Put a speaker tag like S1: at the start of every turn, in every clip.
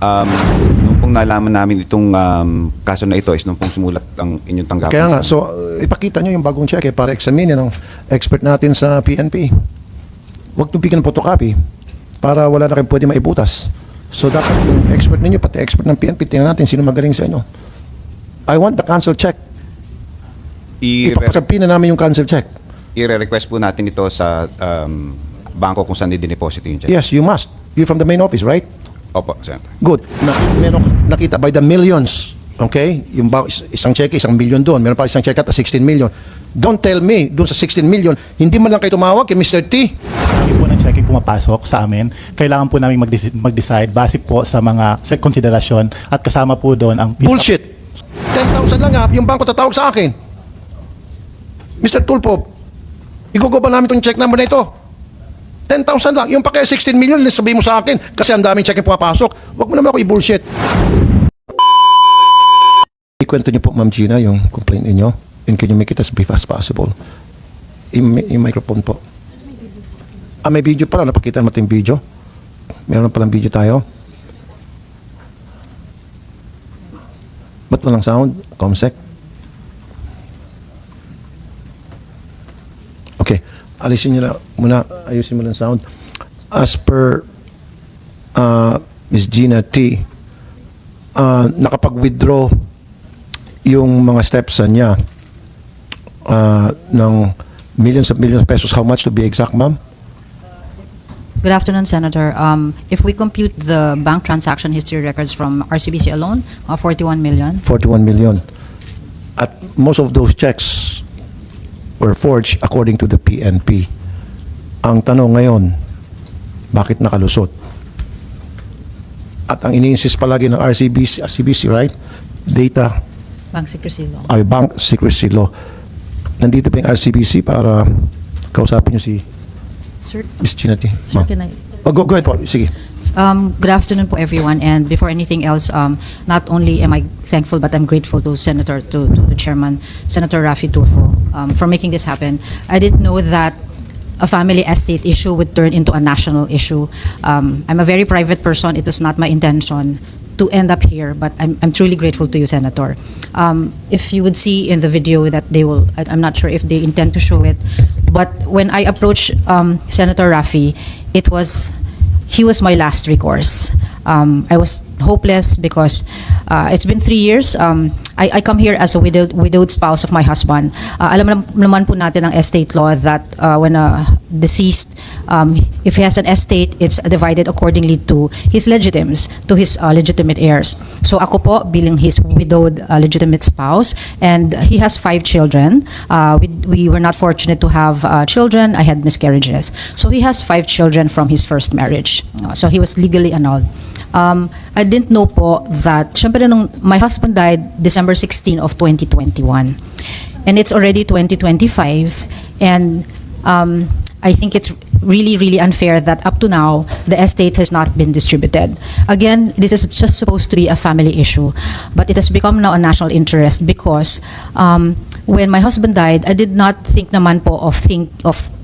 S1: Nung pong nalaman namin itong kaso na ito is nung pong sumulat ang inyong tanggapan.
S2: Kaya nga, so ipakita nyo yung bagong cheque para examine ng expert natin sa PNP. Huwag nyo bigyan ng photocopy para wala na kayong pwede maibutas. So dapat yung expert ninyo, pati expert ng PNP, tingnan natin sino magaling sa inyo. I want the cancel check. Ipapasabpin na namin yung cancel check.
S1: I-request po natin ito sa bangko kung saan i-deposit yung check.
S2: Yes, you must. You're from the main office, right?
S1: Opo, Senator.
S2: Good. Meron nakita by the millions. Okay? Yung isang check, 1 million doon. Meron pa isang check at 16 million. Don't tell me, doon sa 16 million, hindi man lang kayo tumawag kay Mr. T.
S3: Sabi po ng checking pumapasok sa amin, kailangan po namin mag-decide base po sa mga konsiderasyon at kasama po doon ang...
S2: Bullshit! 10,000 lang ha, yung bangko tatawag sa akin. Mr. Tulfo, igugo ba namin itong check number na ito? 10,000 lang. Yung pa kaya 16 million, sabihin mo sa akin kasi ang daming check yung pumapasok. Huwag mo naman ako i-bullshit. Ikwento niyo po, Ma'am Gina, yung complaint niyo. And can you make it as brief as possible? Yung microphone po. May video pala. Napakita natin yung video. Meron na palang video tayo. Ba't walang sound? Comsec? Okay. Alisin nyo na muna. Ayusin mo ng sound. As per Ms. Gina T, nakapag-withdraw yung mga steps niya ng millions of pesos. How much to be exact, ma'am?
S4: Good afternoon, Senator. If we compute the bank transaction history records from RCBC alone, 41 million.
S2: 41 million. At most of those checks were forged according to the PNP. Ang tanong ngayon, bakit nakalusot? At ang ini-insist palagi ng RCBC, right? Data.
S4: Bank secrecy law.
S2: Ay, bank secrecy law. Nandito pa yung RCBC para kausapin nyo si
S4: Sir,
S2: Ms. Gina T.
S4: sir, can I?
S2: Go ahead po. Sige.
S4: Good afternoon po everyone, and before anything else, not only am I thankful but I'm grateful to the Chairman, Senator Raffy Tulfo, for making this happen. I didn't know that a family estate issue would turn into a national issue. I'm a very private person. It was not my intention to end up here, but I'm truly grateful to you, Senator. If you would see in the video that they will, I'm not sure if they intend to show it, but when I approached Senator Raffy, he was my last recourse. I was hopeless because it's been 3 years. I come here as a widowed spouse of my husband. Alam naman po natin ang estate law that when a deceased, if he has an estate, it's divided accordingly to his legitimes, to his legitimate heirs. So ako po, bilang his widowed legitimate spouse, and he has 5 children. We were not fortunate to have children. I had miscarriages. So he has 5 children from his first marriage. So he was legally annulled. I didn't know po that, syempre nung my husband died December 16 of 2021. And it's already 2025. And I think it's really unfair that up to now, the estate has not been distributed. Again, this is just supposed to be a family issue. But it has become now a national interest because when my husband died, I did not think naman po of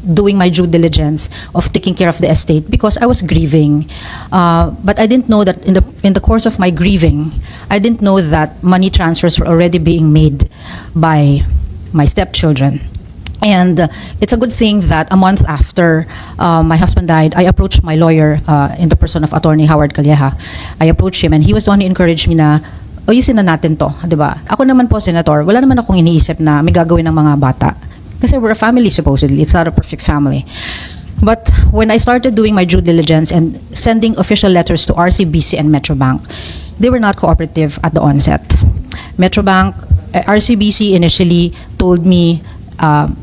S4: doing my due diligence of taking care of the estate because I was grieving. But I didn't know that in the course of my grieving, I didn't know that money transfers were already being made by my stepchildren. And it's a good thing that a month after my husband died, I approached my lawyer in the person of Attorney Howard Calleja. I approached him and he was the one who encouraged me na, ayusin na natin to, di ba? Ako naman po, Senator, wala naman akong iniisip na may gagawin ng mga bata. Kasi we're a family supposedly. It's not a perfect family. But when I started doing my due diligence and sending official letters to RCBC and Metrobank, they were not cooperative at the onset. Metrobank, RCBC initially told me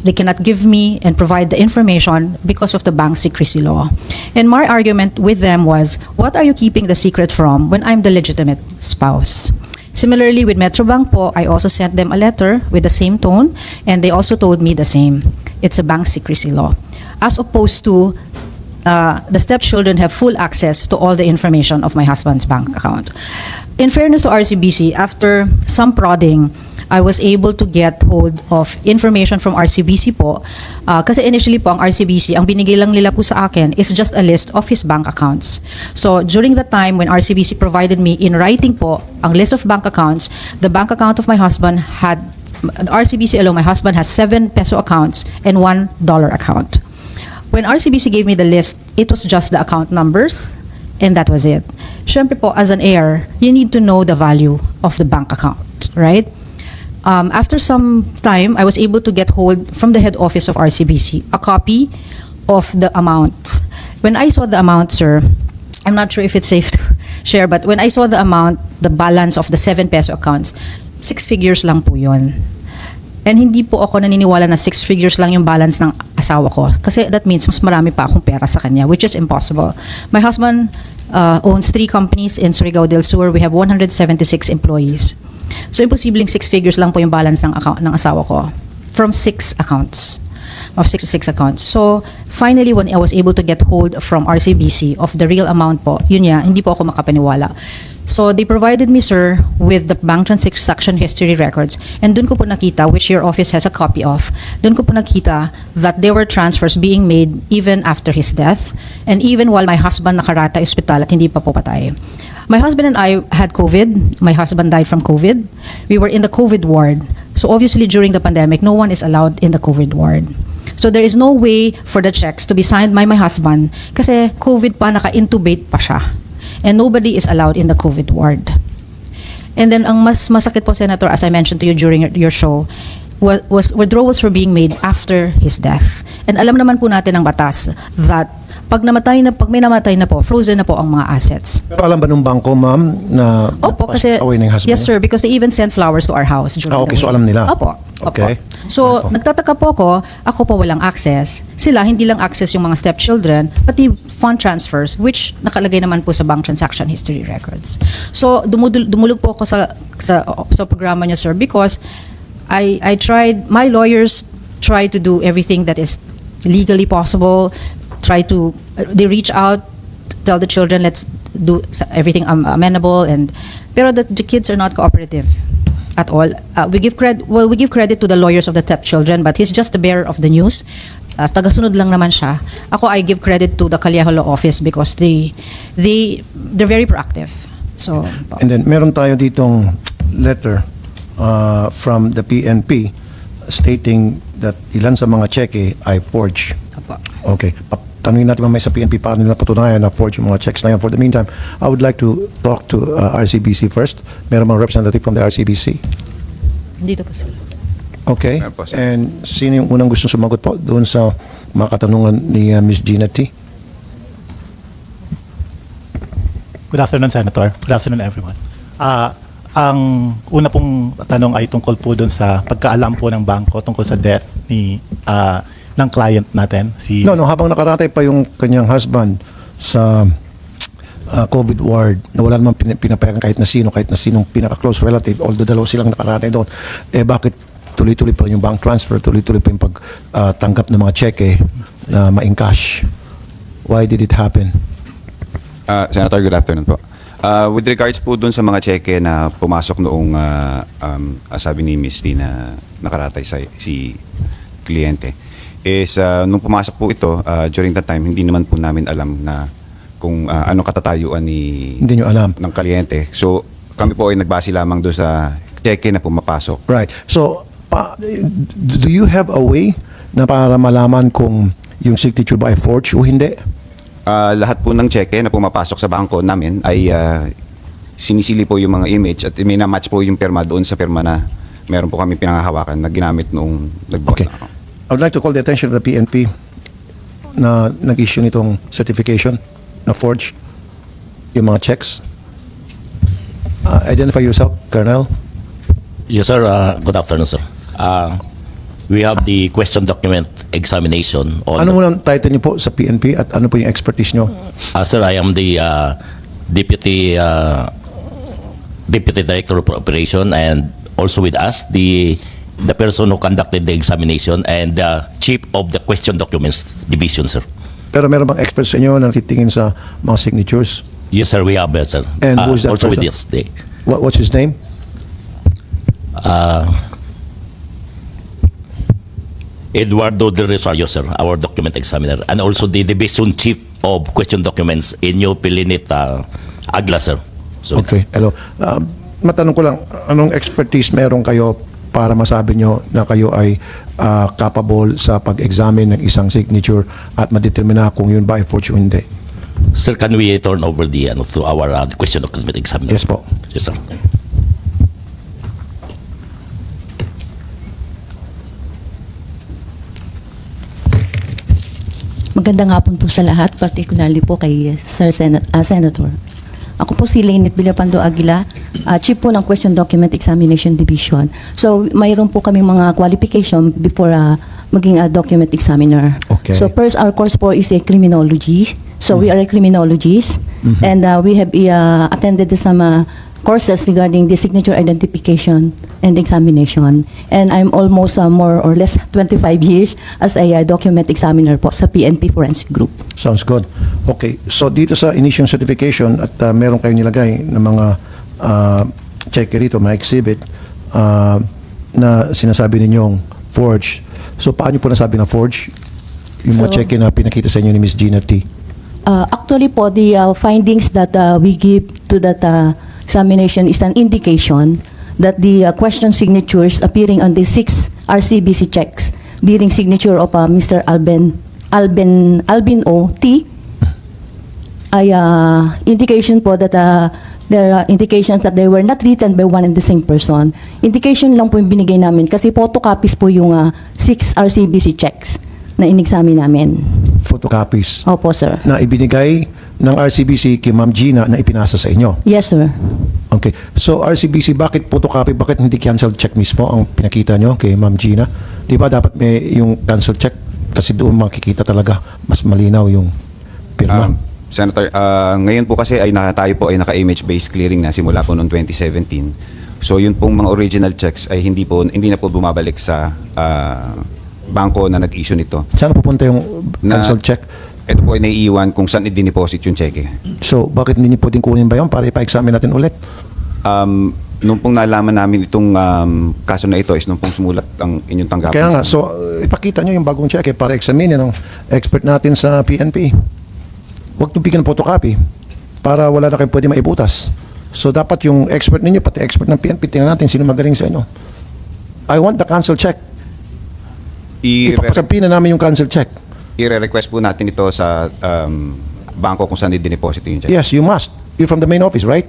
S4: they cannot give me and provide the information because of the bank secrecy law. And my argument with them was, what are you keeping the secret from when I'm the legitimate spouse? Similarly, with Metrobank po, I also sent them a letter with the same tone, and they also told me the same. It's a bank secrecy law. As opposed to the stepchildren have full access to all the information of my husband's bank account. In fairness to RCBC, after some prodding, I was able to get hold of information from RCBC po. Kasi initially po, ang RCBC, ang binigay lang nila po sa akin is just a list of his bank accounts. So during the time when RCBC provided me in writing po ang list of bank accounts, the bank account of my husband had, RCBC alone, my husband has 7 peso accounts and $1 account. When RCBC gave me the list, it was just the account numbers, and that was it. Syempre po, as an heir, you need to know the value of the bank account, right? After some time, I was able to get hold from the head office of RCBC a copy of the amounts. When I saw the amount, sir, I'm not sure if it's safe to share, but when I saw the amount, the balance of the 7 peso accounts, 6 figures lang po yun. And hindi po ako naniniwala na 6 figures lang yung balance ng asawa ko. Kasi that means mas marami pa akong pera sa kanya, which is impossible. My husband owns 3 companies in Surigao del Sur. We have 176 employees. So imposibleng 6 figures lang po yung balance ng account ng asawa ko from 6 accounts. Of 6 to 6 accounts. So, finally, when I was able to get hold from RCBC of the real amount po, yun ya, hindi po ako makapaniwala. So, they provided me, sir, with the bank transaction history records. And dun ko po nakita, which your office has a copy of, dun ko po nakita that there were transfers being made even after his death and even while my husband nakarata ospital at hindi pa po patay. My husband and I had COVID. My husband died from COVID. We were in the COVID ward. So, obviously, during the pandemic, no one is allowed in the COVID ward. So there is no way for the checks to be signed by my husband kasi COVID pa, naka-intubate pa siya. And nobody is allowed in the COVID ward. And then ang mas masakit po, Senator, as I mentioned to you during your show, was withdrawals were being made after his death. And alam naman po natin ng batas that pag may namatay na po, frozen na po ang mga assets.
S2: Pero alam ba nung bangko, ma'am, na
S4: Opo, kasi,
S2: away na yung husband
S4: yes sir, because they even sent flowers to our house.
S2: Okay, so alam nila.
S4: Opo.
S2: Okay.
S4: So, nagtataka po ako po walang access. Sila, hindi lang access yung mga stepchildren, pati fund transfers, which nakalagay naman po sa bank transaction history records. So, dumulog po ako sa programa niya, sir, because I tried, my lawyers tried to do everything that is legally possible, they reach out, tell the children, let's do everything amenable, pero the kids are not cooperative at all. We give credit to the lawyers of the stepchildren, but he's just the bearer of the news. Tagasunod lang naman siya. Ako, I give credit to the Callejo Law Office because they're very proactive. So,
S2: And then meron tayo ditong letter from the PNP stating that ilan sa mga cheque ay forged.
S4: Opo.
S2: Okay. Tanungin natin mamaya sa PNP paano nila patunayan na forge yung mga checks na yan. For the meantime, I would like to talk to RCBC first. Meron mga representative from the RCBC.
S4: Dito po sila.
S2: Okay.
S1: Meron po, sir.
S2: And sino yung unang gusto sumagot po doon sa mga katanungan ni Ms. Gina T?
S3: Good afternoon, Senator. Good afternoon, everyone. Ang una pong tanong ay tungkol po doon sa pagkaalam po ng bangko tungkol sa death ng client natin.
S2: No, habang nakaratay pa yung kanyang husband sa COVID ward na wala namang pinapayagan kahit na sinong pinaka-close relative, although dalawa silang nakaratay doon, bakit tuloy-tuloy pa rin yung bank transfer, tuloy-tuloy pa yung pagtanggap ng mga cheque na ma-encash? Why did it happen?
S1: Senator, good afternoon po. With regards po dun sa mga cheque na pumasok noong sabi ni Ms. T na nakaratay si kliyente, is nung pumasok po ito, during that time, hindi naman po namin alam na kung anong katatayuan
S2: Hindi nyo alam.
S1: ng kliyente. So, kami po ay nagbase lamang doon sa cheque na pumapasok.
S2: Right. So, do you have a way na para malaman kung yung signature ba ay forged o hindi?
S1: Lahat po ng cheque na pumapasok sa bangko namin ay sinisili po yung mga image at may na-match po yung pirma doon sa pirma na meron po kami pinangahawakan na ginamit noong nagbukas
S2: Okay.
S1: na ako.
S2: I would like to call the attention of the PNP na nag-issue nitong certification na forge yung mga checks. Identify yourself, Colonel.
S5: Yes, sir. Good afternoon, sir. We have the question document examination. On
S2: Ano muna ang title niyo po sa PNP at ano po yung expertise niyo?
S5: Sir, I am the Deputy Director of Operation, and also with us, the person who conducted the examination and the Chief of the Question Documents Division, sir.
S2: Pero meron bang experts sa inyo na titingin sa mga signatures?
S5: Yes, sir. We have, sir.
S2: And who is that
S5: also with
S2: person?
S5: us today.
S2: What's his name?
S5: Eduardo Del Rosario, sir, our document examiner, and also the Division Chief of Question Documents, Inyo Pilinit Agla, sir. So,
S2: Okay, hello. Matanong ko lang, anong expertise meron kayo para masabi nyo na kayo ay capable sa pag-examine ng isang signature at madetermina kung yun ba ay forged o hindi?
S5: Sir, can we turn over to our question document examiner?
S2: Yes po.
S5: Yes, sir.
S6: Magandang hapon po sa lahat, particularly po kay Senator. Ako po si Lainit Villapando Aguila, Chief po ng Question Document Examination Division. So, mayroon po kami mga qualification before maging a document examiner.
S2: Okay.
S6: So, first, our course po is a criminology. So, we are a criminologist, and we have attended some courses regarding the signature identification and examination. And I'm almost more or less 25 years as a document examiner po sa PNP Forensic Group.
S2: Sounds good. Okay, so dito sa initial certification at meron kayo nilagay ng mga cheque rito, mga exhibit na sinasabi ninyong forge. So paano po nasabi na forge? Yung mga
S6: So,
S2: cheque na pinakita sa inyo ni Ms. Gina T.
S6: Actually po, the findings that we give to that examination is an indication that the question signatures appearing on the 6 RCBC checks bearing signature of Mr. Albin O. T. ay indication po that there are indications that they were not written by one and the same person. Indication lang po yung binigay namin kasi photocopies po yung 6 RCBC checks na in-examine namin.
S2: Photocopies
S6: Opo, sir.
S2: na ibinigay ng RCBC kay Ma'am Gina na ipinasa sa inyo.
S6: Yes, sir.
S2: Okay. So RCBC, bakit photocopy? Bakit hindi cancel check mismo ang pinakita nyo kay Ma'am Gina? Di ba dapat may yung cancel check? Kasi doon makikita talaga mas malinaw yung pirma.
S1: Senator, ngayon po kasi ay tayo po ay naka-image-based clearing na simula po noong 2017. So yun pong mga original checks ay hindi na po bumabalik sa bangko na nag-issue nito.
S2: Saan pupunta yung cancel check?
S1: Ito po ay naiiwan kung saan i-deposit yung cheque.
S2: So bakit hindi niyo pwedeng kunin ba yun para ipa-examine natin ulit?
S1: Nung pong nalaman namin itong kaso na ito is nung pong sumulat ang inyong tanggapan.
S2: Kaya nga, so ipakita nyo yung bagong check para examine ng expert natin sa PNP. Huwag nyo bigyan ng photocopy para wala na kayong pwede maibutas. So dapat yung expert ninyo, pati expert ng PNP, tingnan natin sino magaling sa inyo. I want the cancel check. Ipapasabihin na namin yung cancel check.
S1: I-request po natin ito sa bangko kung saan i-deposit yung check.
S2: Yes, you must. You're from the main office, right?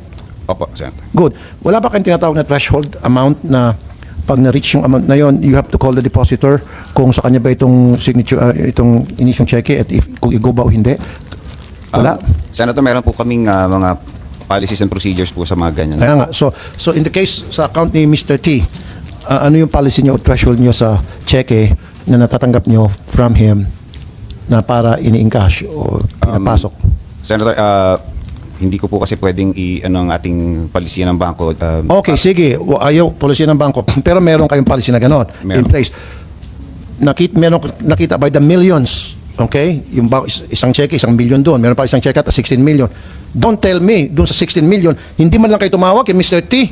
S1: Opo, Senator.
S2: Good. Wala ba kayong tinatawag na threshold amount na pag na-reach yung amount na yon, you have to call the depositor kung sa kanya ba itong signature, itong inisyong cheque at kung i-go ba o hindi? Wala?
S1: Senator, meron po kaming mga policies and procedures po sa mga ganyan.
S2: Kaya nga. So in the case sa account ni Mr. T, ano yung policy niyo o threshold niyo sa cheque na natatanggap niyo from him na para ini-encash o pinapasok?
S1: Senator, hindi ko po kasi pwedeng ang ating policy ng bangko.
S2: Okay, sige. Ayaw policy ng bangko. Pero meron kayong policy na gano'n in place. Nakita by the millions. Okay? Yung isang cheque, 1 million doon. Meron pa isang cheque at 16 million. Don't tell me, doon sa 16 million, hindi man lang kayo tumawag kay Mr. T.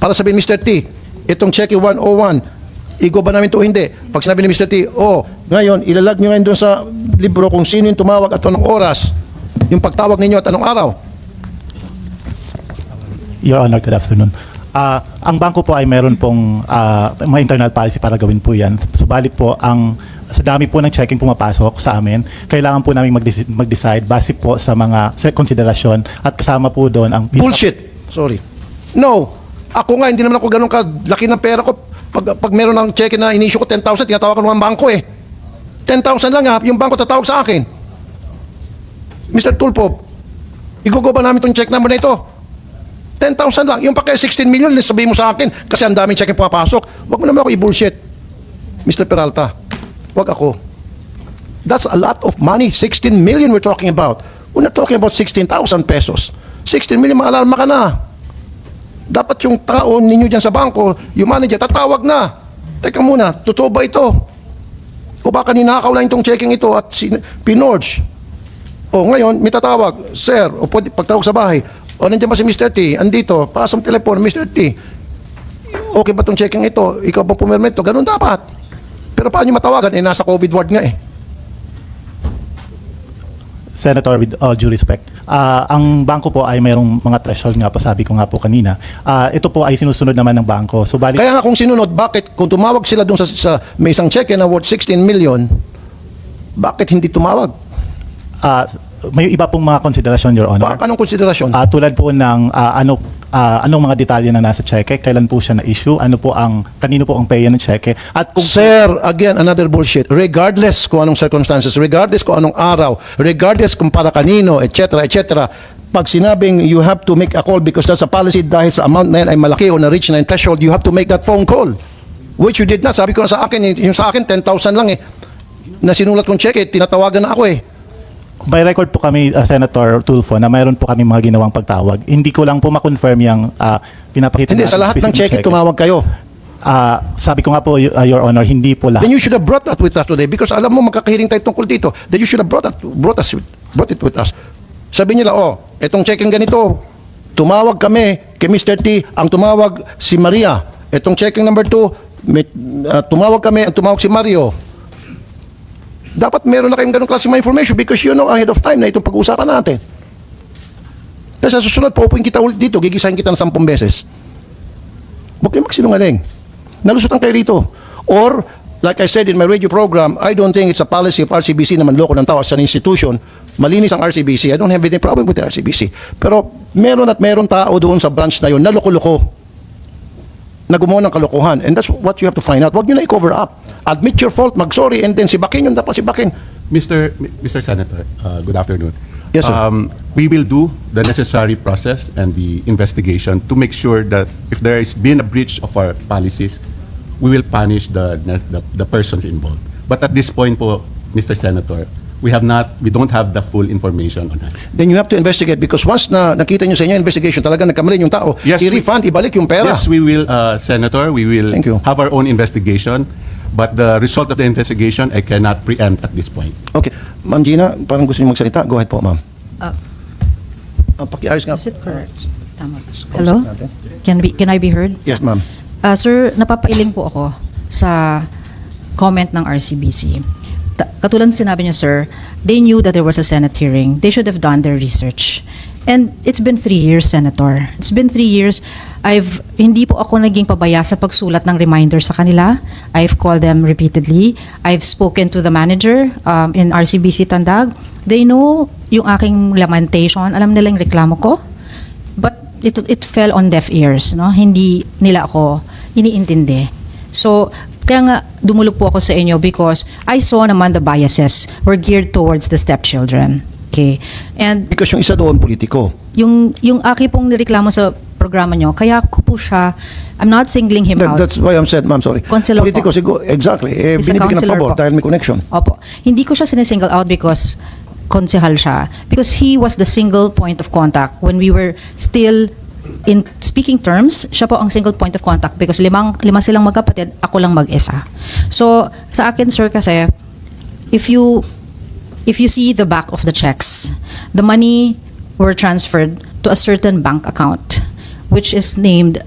S2: Para sabihin, Mr. T, itong cheque 101, igo ba namin ito o hindi? Pag sinabi ni Mr. T, ngayon, ilalag nyo ngayon doon sa libro kung sino yung tumawag at anong oras, yung pagtawag ninyo at anong araw.
S3: Your Honor, good afternoon. Ang bangko po ay meron pong mga internal policy para gawin po yan. Subalit po, sa dami po ng checking pumapasok sa amin, kailangan po namin mag-decide base po sa mga konsiderasyon at kasama po doon ang...
S2: Bullshit! Sorry. No! Ako nga, hindi naman ako ganun kalaki ng pera ko. Pag meron ng check na inisyu ko 10,000, tinatawag ko ng bangko eh. 10,000 lang yung bangko tatawag sa akin. Mr. Tulfo, igugo ba namin itong check number na ito? 10,000 lang. Yung pa kaya 16 million, sabihin mo sa akin kasi ang daming check yung pumapasok. Huwag mo naman ako i-bullshit. Mr. Peralta, huwag ako. That's a lot of money. 16 million we're talking about. We're not talking about 16,000 pesos. 16 million, maalarma ka na. Dapat yung tao ninyo dyan sa bangko, yung manager, tatawag na. Teka muna, totoo ba ito? O baka ninakaw lang itong checking ito at pinorge? O ngayon, may tatawag, sir, o pwede pagtawag sa bahay, o nandiyan ba si Mr. T? Andito, pasang telepono, Mr. T. okay ba itong checking ito? Ikaw ba pumirma ito? Ganun dapat. Pero paano nyo matawagan? Nasa COVID ward nga eh.
S3: Senator, with all due respect, ang bangko po ay mayroong mga threshold nga po, sabi ko nga po kanina. Ito po ay sinusunod naman ng bangko. So, bali,
S2: Kaya nga kung sinunod, bakit kung tumawag sila dun sa may isang check na worth 16 million, bakit hindi tumawag?
S3: may iba pong mga konsiderasyon, Your Honor.
S2: Anong konsiderasyon?
S3: Tulad po ng anong mga detalye na nasa cheque, kailan po siya na-issue, kanino po ang payer ng cheque. At kung
S2: Sir, again, another bullshit. Regardless kung anong circumstances, regardless kung anong araw, regardless kung para kanino, etc., etc., pag sinabing you have to make a call because that's a policy dahil sa amount na yan ay malaki o na-reach na yung threshold, you have to make that phone call. Which you did not. Sabi ko na sa akin, yung sa akin, 10,000 lang eh. Na sinulat kong cheque, tinatawagan na ako eh.
S3: by record po kami, Senator Tulfo, na mayroon po kami mga ginawang pagtawag. Hindi ko lang po ma-confirm yung pinapakita
S2: Hindi,
S3: na
S2: sa lahat ng
S3: specific
S2: cheque tumawag kayo.
S3: Sabi ko nga po, Your Honor, hindi po lahat.
S2: Then you should have brought that with us today because alam mo magkakahiring tayo tungkol dito. Then you should have brought it with us. Sabi nila, etong checking ganito, tumawag kami kay Mr. T, ang tumawag si Maria. Etong checking number 2, tumawag kami, ang tumawag si Mario. Dapat meron na kayong ganong klase mga information because you know ahead of time na itong pag-uusapan natin. Kasi sa susunod, paupuin kita ulit dito, gigisahin kita ng 10 beses. Huwag kayo magsinungaling. Nalusutan kayo rito. Or, like I said in my radio program, I don't think it's a policy of RCBC na manloko ng tao as an institution. Malinis ang RCBC. I don't have any problem with the RCBC. Pero meron at meron tao doon sa branch na yun na loko-loko. Na gumawa ng kalokohan. And that's what you have to find out. Huwag nyo na i-cover up. Admit your fault, mag-sorry, and then sibakin yung dapat sibakin.
S7: Mr. Senator, good afternoon.
S2: Yes, sir.
S7: We will do the necessary process and the investigation to make sure that if there has been a breach of our policies, we will punish the persons involved. But at this point po, Mr. Senator, we don't have the full information on that.
S2: Then you have to investigate because once na nakita nyo sa inyo investigation, talaga nagkamali yung tao,
S7: Yes,
S2: i-refund, ibalik yung pera.
S7: Yes, we will, Senator. We will
S2: Thank you.
S7: have our own investigation. But the result of the investigation, I cannot preempt at this point.
S2: Okay. Ma'am Gina, parang gusto niyo magsalita. Go ahead po, ma'am. Pakiayos nga.
S4: Is it correct? Tama. Hello?
S2: Natin.
S4: Can I be heard?
S2: Yes, ma'am.
S4: Sir, napapailing po ako sa comment ng RCBC. Katulad ng sinabi niyo, sir, they knew that there was a Senate hearing. They should have done their research. And it's been 3 years, Senator. It's been 3 years. Hindi po ako naging pabaya sa pagsulat ng reminder sa kanila. I've called them repeatedly. I've spoken to the manager in RCBC Tandag. They know yung aking lamentation. Alam nila yung reklamo ko. But it fell on deaf ears. No? Hindi nila ako iniintindi. So, kaya nga dumulog po ako sa inyo because I saw naman the biases were geared towards the stepchildren. Okay. And
S2: Because yung isa doon, politiko.
S4: yung aki pong nireklamo sa programa nyo, kaya ko po siya, I'm not singling him out.
S2: That's why I'm said, ma'am, sorry.
S4: Councilor
S2: Politiko,
S4: po.
S2: siguro, exactly.
S4: He's a
S2: Binibigyan ng
S4: councilor
S2: pabor
S4: po.
S2: dahil may connection.
S4: Opo. Hindi ko siya sinisingle out because konsehal siya. Because he was the single point of contact when we were still in speaking terms, siya po ang single point of contact because lima silang magkapatid, ako lang mag-isa. So, sa akin, sir, kasi, if you see the back of the checks, the money were transferred to a certain bank account, which is named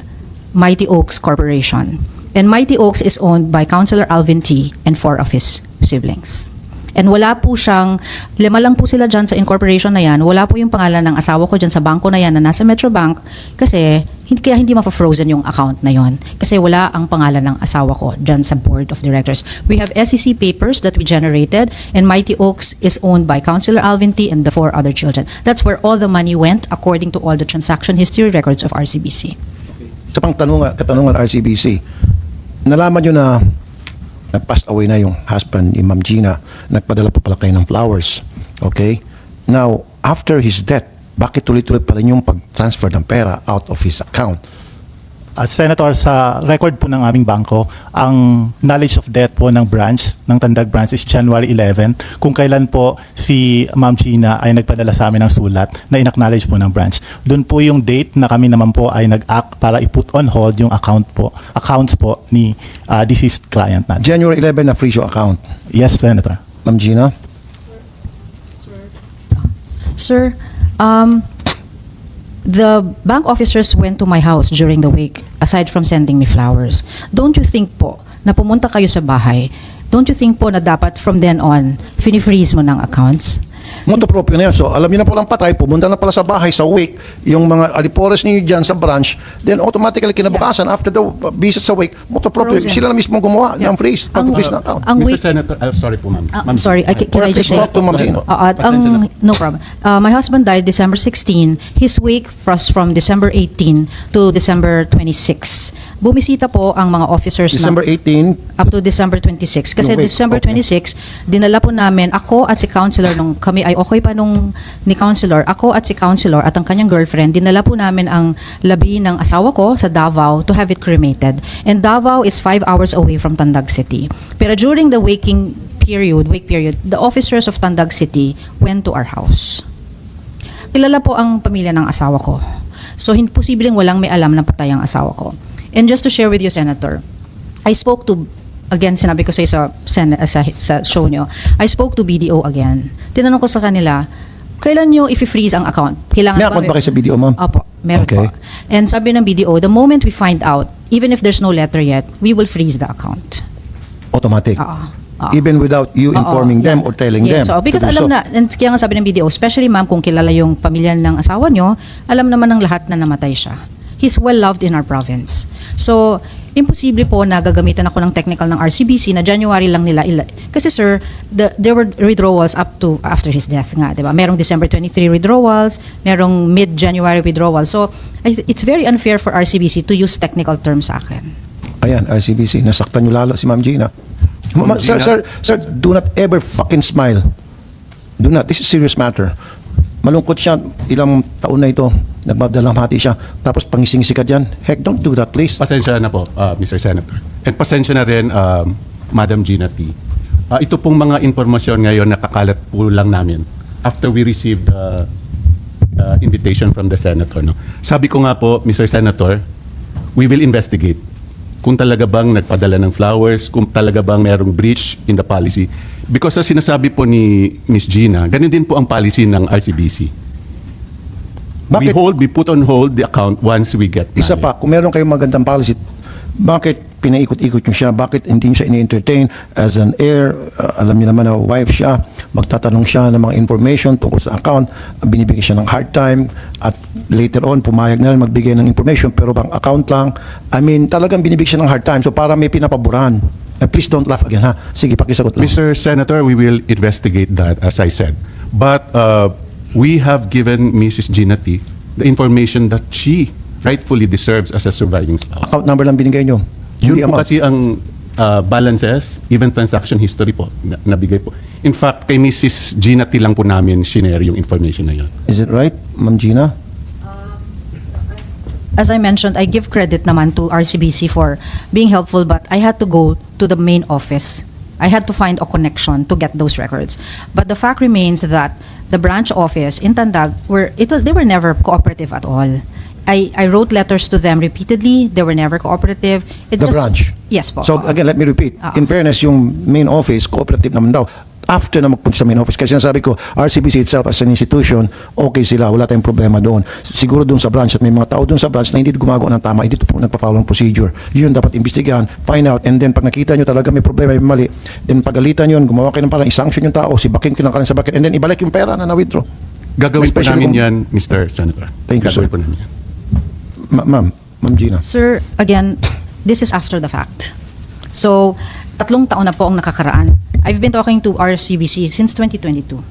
S4: Mighty Oaks Corporation. And Mighty Oaks is owned by Councilor Alvin T. and 4 of his siblings. And wala po siyang, 5 lang po sila dyan sa incorporation na yan, wala po yung pangalan ng asawa ko dyan sa bangko na yan na nasa Metro Bank kasi kaya hindi ma-frozen yung account na yon kasi wala ang pangalan ng asawa ko dyan sa board of directors. We have SEC papers that we generated and Mighty Oaks is owned by Councilor Alvin T. and the 4 other children. That's where all the money went according to all the transaction history records of RCBC.
S2: Sa pang katanungan RCBC, nalaman nyo na nag-passed away na yung husband ni Ma'am Gina, nagpadala pa pala kayo ng flowers. Okay? Now, after his death, bakit tuloy-tuloy pa rin yung pag-transfer ng pera out of his account?
S3: Senator, sa record po ng aming bangko, ang knowledge of death po ng branch, ng Tandag branch is January 11, kung kailan po si Ma'am Gina ay nagpadala sa amin ng sulat na in-acknowledge po ng branch. Doon po yung date na kami naman po ay nag-act para i-put on hold yung accounts po ni deceased client natin.
S2: January 11 na freeze yung account.
S3: Yes, Senator.
S2: Ma'am Gina?
S4: Sir, the bank officers went to my house during the week, aside from sending me flowers. Don't you think po, na pumunta kayo sa bahay, don't you think po na dapat from then on, fini-freeze mo ng accounts?
S2: Moto proprio na yan. So, alam niyo na palang patay, pumunta na pala sa bahay, sa week, yung mga alipores niyo dyan sa branch, then automatically kinabukasan, after the visit sa week, moto proprio,
S4: Frozen.
S2: sila na mismo gumawa ng freeze, pag-freeze na account.
S4: Ang
S7: Mr.
S4: week,
S7: Senator, sorry po, ma'am. Ma'am,
S4: sorry, can I just say?
S2: Talk to Ma'am Gina.
S4: No problem. My husband died December 16. His wake was from December 18 to December 26. Bumisita po ang mga officers
S2: December 18,
S4: up to December 26. Kasi
S2: Yung wake,
S4: December
S2: okay.
S4: 26, dinala po namin, ako at si counselor, nung kami ay okay pa nung ni counselor, ako at si counselor at ang kanyang girlfriend, dinala po namin ang labi ng asawa ko sa Davao to have it cremated. And Davao is 5 hours away from Tandag City. Pero during the wake period, the officers of Tandag City went to our house. Kilala po ang pamilya ng asawa ko. So, posibleng walang may alam na patay ang asawa ko. And just to share with you, Senator, I spoke to, again, sinabi ko sa show nyo, I spoke to BDO again. Tinanong ko sa kanila, kailan nyo i-freeze ang account? Kailangan
S2: may account ba kayo sa BDO, ma'am?
S4: Opo, meron
S2: Okay.
S4: po. And sabi ng BDO, the moment we find out, even if there's no letter yet, we will freeze the account.
S2: Automatic.
S4: Oo.
S2: Even without you
S4: Oo,
S2: informing them
S4: yeah.
S2: or telling
S4: Yes,
S2: them.
S4: so, because
S2: to do
S4: alam
S2: so.
S4: na, and kaya nga sabi ng BDO, especially ma'am, kung kilala yung pamilya ng asawa nyo, alam naman ng lahat na namatay siya. He's well loved in our province. So, imposible po na gagamitan ako ng technical ng RCBC na January lang nila. Kasi sir, there were withdrawals up to after his death nga, di ba? Merong December 23 withdrawals, merong mid-January withdrawals. So, it's very unfair for RCBC to use technical terms sa akin.
S2: Ayan, RCBC, nasaktan nyo lalo si Ma'am Gina.
S7: Ma'am Gina.
S2: Sir, do not ever fucking smile. Do not. This is serious matter. Malungkot siya, ilang taon na ito, nagmadalamhati siya, tapos pangising-si ka dyan. Heck, don't do that, please.
S7: Pasensya na po, Mr. Senator. And pasensya na rin, Madam Gina T. Ito pong mga informasyon ngayon nakakalat po lang namin after we received the invitation from the Senator. No? Sabi ko nga po, Mr. Senator, we will investigate kung talaga bang nagpadala ng flowers, kung talaga bang merong breach in the policy. Because sa sinasabi po ni Ms. Gina, ganun din po ang policy ng RCBC.
S2: Bakit?
S7: We put on hold the account once we get
S2: Isa
S7: money.
S2: pa, kung meron kayong magandang policy, bakit pinaikot-ikot nyo siya? Bakit hindi nyo siya ini-entertain as an heir? Alam niyo naman na wife siya, magtatanong siya ng mga information tungkol sa account, binibigyan siya ng hard time, at later on, pumayag na rin magbigay ng information, pero bang account lang? I mean, talagang binibigyan siya ng hard time, so para may pinapaboran. Please don't laugh again, ha? Sige, pakisagot lang.
S7: Mr. Senator, we will investigate that, as I said. But we have given Mrs. Gina T the information that she rightfully deserves as a surviving spouse.
S2: Account number lang binigay nyo.
S7: Yun
S2: Hindi
S7: po
S2: amount.
S7: kasi ang balances, even transaction history po, nabigay po. In fact, kay Mrs. Gina T lang po namin shinare yung information na yun.
S2: Is it right, Ma'am Gina?
S4: As I mentioned, I give credit naman to RCBC for being helpful, but I had to go to the main office. I had to find a connection to get those records. But the fact remains that the branch office in Tandag, they were never cooperative at all. I wrote letters to them repeatedly. They were never cooperative.
S2: The branch?
S4: Yes po.
S2: So again, let me repeat. In fairness, yung main office, cooperative naman daw. After na magpunta sa main office, kasi sinasabi ko, RCBC itself as an institution, okay sila, wala tayong problema doon. Siguro doon sa branch, at may mga tao doon sa branch na hindi gumagawa ng tama, hindi po nagpa-follow ng procedure. Yun dapat imbestigahan, find out, and then pag nakita nyo talaga may problema, may mali, then pagalitan yun, gumawa kayo ng parang isanction yung tao, sibakin kayo ng kalang sa bucket, and then ibalik yung pera na na-withdraw.
S7: Gagawin po
S2: Especially
S7: namin yan, Mr. Senator.
S2: Thank you, sir.
S7: Gagawin po namin yan.
S2: Ma'am Gina.
S4: Sir, again, this is after the fact. So, 3 taon na po ang nakakaraan. I've been talking to RCBC since 2022.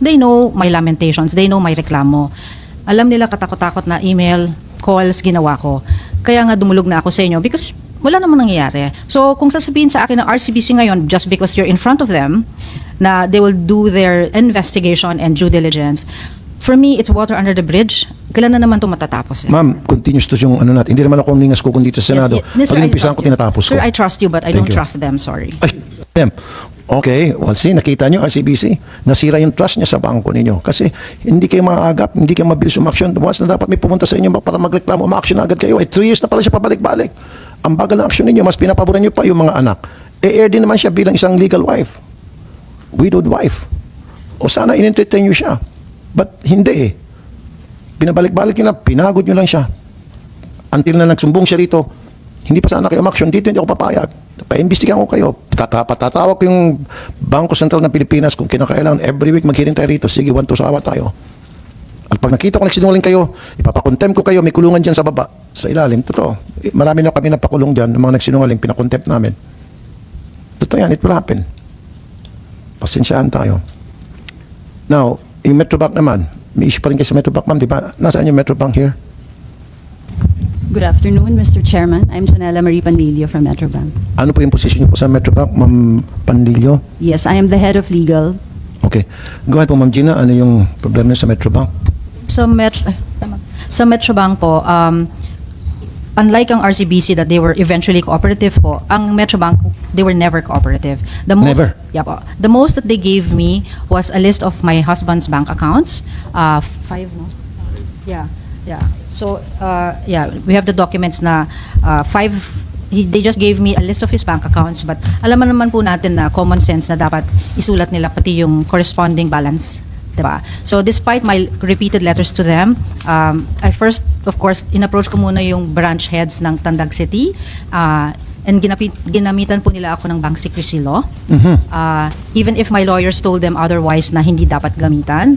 S4: They know my lamentations. They know my reklamo. Alam nila katakot-takot na email, calls, ginawa ko. Kaya nga dumulog na ako sa inyo because wala namang nangyayari. So, kung sasabihin sa akin ng RCBC ngayon, just because you're in front of them, na they will do their investigation and due diligence, for me, it's water under the bridge. Kailan na naman ito matatapos?
S2: Ma'am, continuous to yung ano natin. Hindi naman ako ningas ko kundi sa Senado.
S4: Yes,
S2: Pag inimpisahan ko, tinatapos ko.
S4: Sir, I trust you, but I
S2: Thank
S4: don't
S2: you.
S4: trust them, sorry.
S2: Ay, them. Okay, well see, nakita nyo RCBC, nasira yung trust niya sa bangko ninyo. Kasi hindi kayo maaagap, hindi kayo mabilis umaksyon. Once na dapat may pumunta sa inyo para magreklamo, umaksyon agad kayo. 3 years na pala siya pabalik-balik. Ang bagal ng aksyon ninyo, mas pinapaboran nyo pa yung mga anak. E-air din naman siya bilang isang legal wife. Widowed wife. O sana in-entertain nyo siya. But hindi eh. Binabalik-balik nyo na, pinagod nyo lang siya. Until na nagsumbong siya rito, hindi pa sana kayo umaksyon, dito hindi ako papayag. Pa-imbestigahan ko kayo. Patatawag ko yung Bangko Sentral ng Pilipinas kung kinakailangan every week maghiring tayo rito. Sige, 1 to sawa tayo. At pag nakita ko nagsinungaling kayo, ipapakontempt ko kayo, may kulungan dyan sa baba, sa ilalim. Totoo. Marami na kami napakulong dyan, ng mga nagsinungaling, pinakontempt namin. Totoo yan, it will happen. Pasensyaan tayo. Now, yung Metrobank naman, may issue pa rin kayo sa Metrobank, ma'am, di ba? Nasaan yung Metrobank here?
S8: Good afternoon, Mr. Chairman. I'm Janela Marie Pandilio from Metrobank.
S2: Ano po yung position niyo po sa Metrobank, Ma'am Pandilio?
S8: Yes, I am the head of legal.
S2: Okay. Go ahead po, Ma'am Gina. Ano yung problema niyo sa Metrobank?
S4: Sa Metrobank po, unlike ang RCBC that they were eventually cooperative po, ang Metrobank, they were never cooperative.
S2: Never?
S4: Yeah po. The most that they gave me was a list of my husband's bank accounts. 5, no? Yeah. Yeah. So, yeah, we have the documents na 5, they just gave me a list of his bank accounts, but alam naman po natin na common sense na dapat isulat nila pati yung corresponding balance. Diba? So, despite my repeated letters to them, I first, of course, in-approach ko muna yung branch heads ng Tandag City, and ginamitan po nila ako ng bank secrecy law. Even if my lawyers told them otherwise na hindi dapat gamitan,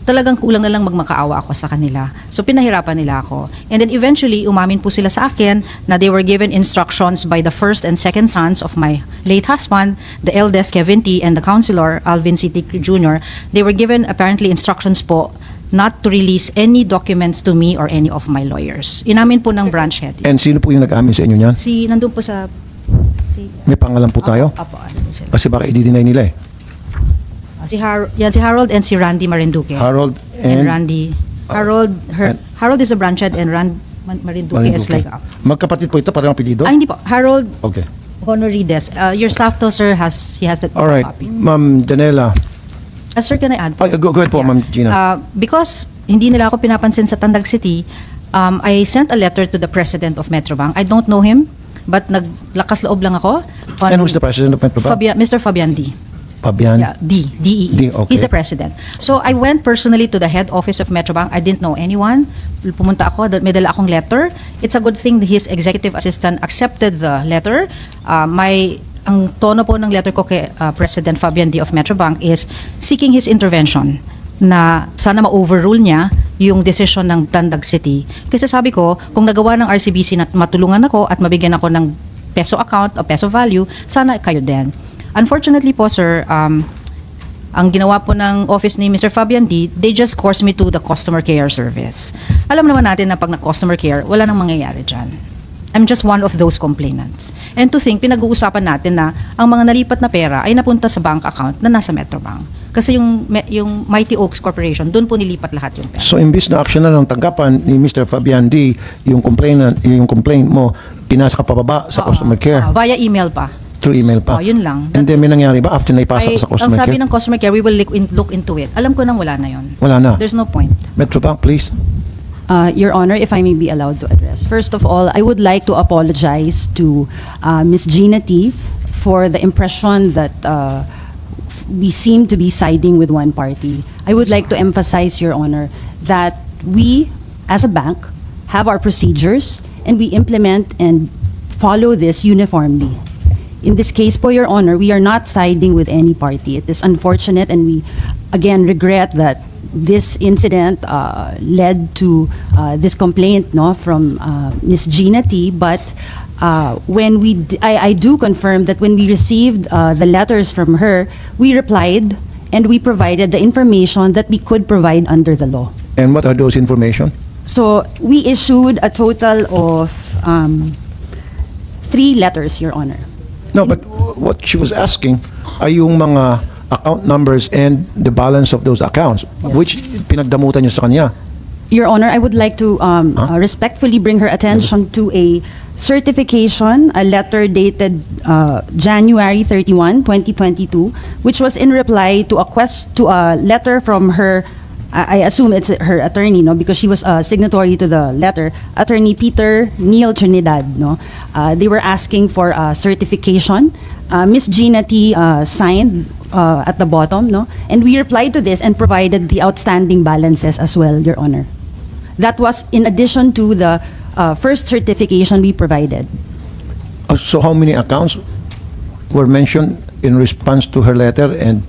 S4: talagang kulang na lang magmakaawa ako sa kanila. So pinahirapan nila ako. And then eventually, umamin po sila sa akin na they were given instructions by the first and second sons of my late husband, the eldest Kevin T. and the counselor Alvin C. T. Jr. They were given apparently instructions po not to release any documents to me or any of my lawyers. Inamin po ng branch head.
S2: And sino po yung nag-amin sa inyo niyan?
S4: Nandun po sa...
S2: May pangalan po tayo?
S4: Apo, ano po sila.
S2: Kasi baka i-deny nila eh.
S4: Si Harold and si Randy Marinduque.
S2: Harold
S4: and
S2: and
S4: Randy. Harold is the branch head and Marinduque is like...
S2: Magkapatid po ito, parang apelido?
S4: hindi po. Harold
S2: Okay.
S4: Honorides. Your staff to, sir, he has the
S2: Alright.
S4: copy.
S2: Ma'am Janela.
S4: Sir, can I add?
S2: Go ahead po, Ma'am Gina.
S4: Because hindi nila ako pinapansin sa Tandag City, I sent a letter to the president of Metrobank. I don't know him, but naglakas loob lang ako.
S2: And who's the president of Metrobank?
S4: Mr. Fabian D.
S2: Fabian?
S4: Yeah, D-E-E.
S2: D, okay.
S4: He's the president. So I went personally to the head office of Metrobank. I didn't know anyone. Pumunta ako, may dala akong letter. It's a good thing that his executive assistant accepted the letter. Ang tono po ng letter ko kay President Fabian D. of Metrobank is seeking his intervention na sana ma-overrule niya yung decision ng Tandag City. Kasi sabi ko, kung nagawa ng RCBC na matulungan ako at mabigyan ako ng peso account o peso value, sana kayo din. Unfortunately po, sir, ang ginawa po ng office ni Mr. Fabian D, they just course me to the customer care service. Alam naman natin na pag na-customer care, wala nang mangyayari dyan. I'm just one of those complainants. And to think, pinag-uusapan natin na ang mga nalipat na pera ay napunta sa bank account na nasa Metrobank. Kasi yung Mighty Oaks Corporation, doon po nilipat lahat yung pera.
S2: So, imbis na action na ng tanggapan ni Mr. Fabian D, yung complaint mo, pinasa ka pababa sa customer care.
S4: Via email pa.
S2: Through email pa.
S4: Yun lang.
S2: And then may nangyari ba after na ipasa ka sa customer
S4: Ang sabi
S2: care?
S4: ng customer care, we will look into it. Alam ko nang wala na yun.
S2: Wala na.
S4: There's no point.
S2: Metrobank, please.
S8: Your Honor, if I may be allowed to address. First of all, I would like to apologize to Ms. Gina T. for the impression that we seem to be siding with one party. I would like to emphasize, Your Honor, that we, as a bank, have our procedures and we implement and follow this uniformly. In this case, po, Your Honor, we are not siding with any party. It is unfortunate and we, again, regret that this incident led to this complaint from Ms. Gina T. But when I do confirm that when we received the letters from her, we replied and we provided the information that we could provide under the law.
S2: And what are those information?
S8: So we issued a total of 3 letters, Your Honor.
S2: No, but what she was asking ay yung mga account numbers and the balance of those accounts,
S8: Yes.
S2: which pinagdamutan niyo sa kanya.
S8: Your Honor, I would like to respectfully bring her attention to a certification, a letter dated January 31, 2022, which was in reply to a letter from her. I assume it's her attorney, because she was signatory to the letter, Attorney Peter Neil Trinidad. They were asking for a certification Miss Gina T signed at the bottom, no? And we replied to this and provided the outstanding balances as well, Your Honor. That was in addition to the first certification we provided.
S2: So how many accounts were mentioned in response to her letter and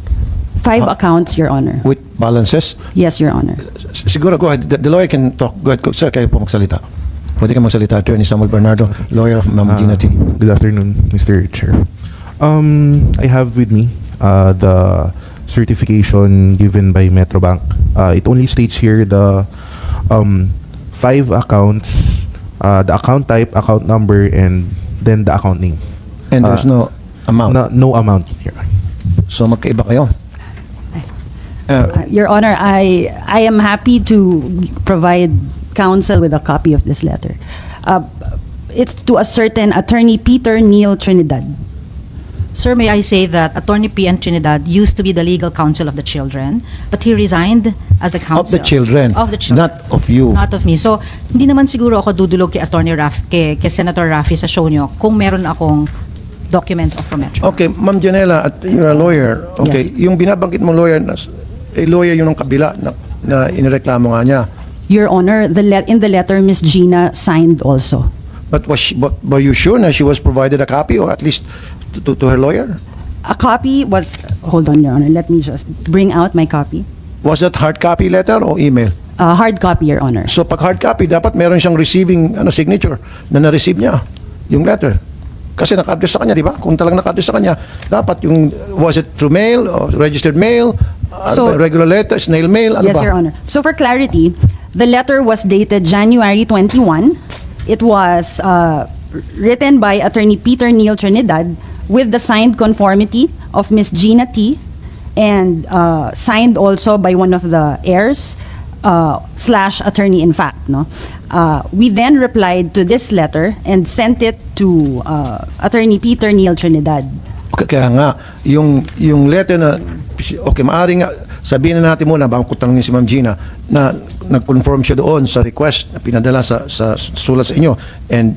S8: 5 accounts, Your Honor.
S2: with balances?
S8: Yes, Your Honor.
S2: Siguro, go ahead. The lawyer can talk. Go ahead. Sir, kayo po magsalita. Pwede ka magsalita. Attorney Samuel Bernardo, lawyer of Ma'am Gina T.
S9: Good afternoon, Mr. Chair. I have with me the certification given by Metrobank. It only states here the 5 accounts, the account type, account number, and then the account name.
S2: And there's no amount.
S9: No amount here.
S2: So magkaiba kayo.
S8: Your Honor, I am happy to provide counsel with a copy of this letter. It's to a certain Attorney Peter Neil Trinidad.
S4: Sir, may I say that Attorney P. N. Trinidad used to be the legal counsel of the children, but he resigned as a
S2: Of
S4: counsel.
S2: the children.
S4: Of the children.
S2: Not of you.
S4: Not of me. So, hindi naman siguro ako dudulog kay kay Senator Raffy sa show nyo kung meron akong documents of from Metro.
S2: Okay, Ma'am Janela, you're a lawyer. Okay, yung binabanggit mo lawyer, lawyer yung ng kabila na inireklamo nga niya.
S8: Your Honor, in the letter, Miss Gina signed also.
S2: But were you sure na she was provided a copy or at least to her lawyer?
S8: A copy was, hold on, Your Honor, let me just bring out my copy.
S2: Was that hard copy letter o email?
S8: Hard copy, Your Honor.
S2: So pag hard copy, dapat meron siyang receiving signature na na-receive niya yung letter. Kasi naka-address sa kanya, di ba? Kung talagang naka-address sa kanya, dapat yung, was it through mail or registered mail,
S8: So-
S2: regular letter, snail mail, ano
S8: Yes,
S2: ba?
S8: Your Honor. So for clarity, the letter was dated January 21. It was written by Attorney Peter Neil Trinidad with the signed conformity of Miss Gina T. and signed also by one of the heirs / attorney in fact. No, we then replied to this letter and sent it to Attorney Peter Neil Trinidad.
S2: Kaya nga, yung letter na, okay, maaari nga, sabihin na natin muna, bago ko tanongin si Ma'am Gina, na nag-confirm siya doon sa request na pinadala sa sulat sa inyo, and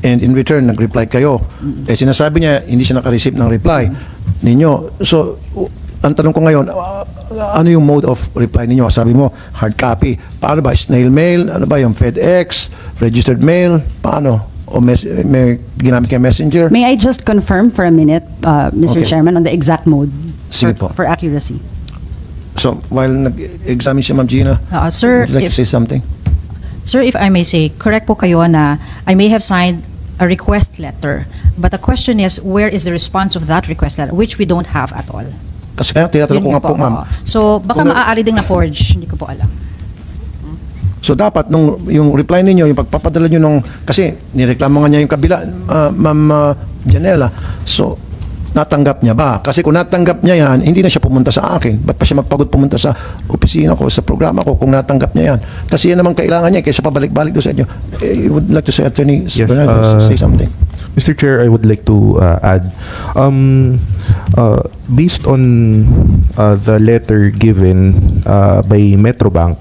S2: in return, nag-reply kayo. Eh, sinasabi niya, hindi siya naka-receive ng reply ninyo. So, ang tanong ko ngayon, ano yung mode of reply ninyo? Sabi mo, hard copy. Paano ba? Snail mail? Ano ba yung FedEx? Registered mail? Paano? O may ginamit kayo messenger?
S8: May I just confirm for a minute, Mr.
S2: Okay.
S8: Chairman, on the exact mode
S2: Sige po.
S8: for accuracy?
S2: So, while nag-examine si Ma'am Gina,
S4: Sir,
S2: would you like to say something?
S4: Sir, if I may say, correct po kayo na I may have signed a request letter, but the question is, where is the response of that request letter, which we don't have at all.
S2: Kasi kaya tinatanong ko
S4: Yun
S2: nga po, ma'am.
S4: oo. So, baka
S2: Kung-
S4: maaari ding na-forge, hindi ko po alam.
S2: So dapat yung reply ninyo, yung pagpapadala nyo nung, kasi nireklamo nga niya yung kabila, Ma'am Janela. So natanggap niya ba? Kasi kung natanggap niya yan, hindi na siya pumunta sa akin. Ba't pa siya magpagod pumunta sa opisina ko, sa programa ko, kung natanggap niya yan? Kasi yan naman kailangan niya, kaysa pabalik-balik doon sa inyo. You would like to say, Attorney
S9: Yes,
S2: Bernardo, say something.
S9: Mr. Chair, I would like to add, based on the letter given by Metrobank,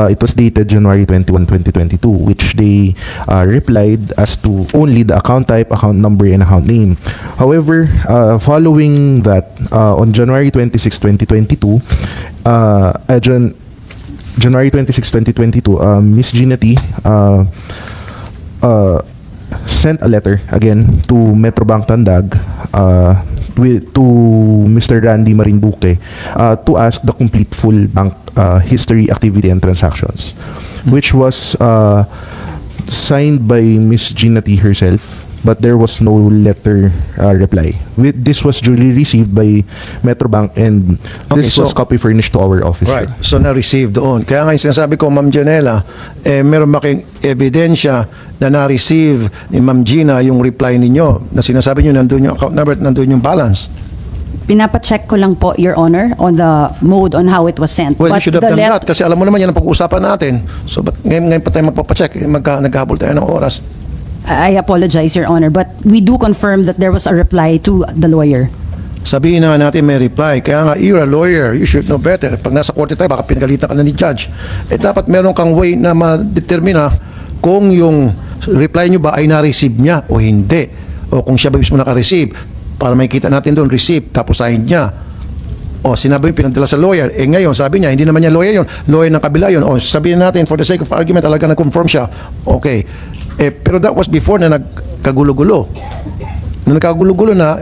S9: it was dated January 21, 2022, which they replied as to only the account type, account number, and account name. However, following that, on January 26, 2022, January 26, 2022, Miss Gina T. Sent a letter again to Metrobank Tandag to Mr. Randy Marinduque to ask the complete full bank history, activity, and transactions, which was signed by Miss Gina T herself, but there was no letter reply. This was duly received by Metrobank, and this
S2: Okay,
S9: was
S2: so-
S9: copy furnished to our office.
S2: Right. So na-receive doon. Kaya nga yung sinasabi ko, Ma'am Janela, meron ba kayong ebidensya na na-receive ni Ma'am Gina yung reply ninyo na sinasabi nyo nandun yung account number at nandun yung balance?
S8: Pinapacheck ko lang po, Your Honor, on the mode on how it was sent.
S2: Well, you
S8: But
S2: should have
S8: the
S2: done that kasi alam mo naman yan ang pag-uusapan natin. So, ba't ngayon pa tayo magpapacheck? Naghahabol tayo ng oras.
S8: I apologize, Your Honor, but we do confirm that there was a reply to the lawyer.
S2: Sabihin na nga natin may reply. Kaya nga, you're a lawyer. You should know better. Pag nasa korte tayo, baka pinagalitan ka na ni judge. Dapat meron kang way na ma-determine kung yung reply nyo ba ay na-receive niya o hindi. O kung siya ba mismo naka-receive. para makita natin doon, receipt, tapos sign niya. O, sinabi yung pinadala sa lawyer. Ngayon, sabi niya, hindi naman niya lawyer yun. Lawyer ng kabila yun. O, sabihin natin, for the sake of argument, talaga nag-confirm siya. Okay. Pero that was before na nagkagulo-gulo. Na nagkagulo-gulo na,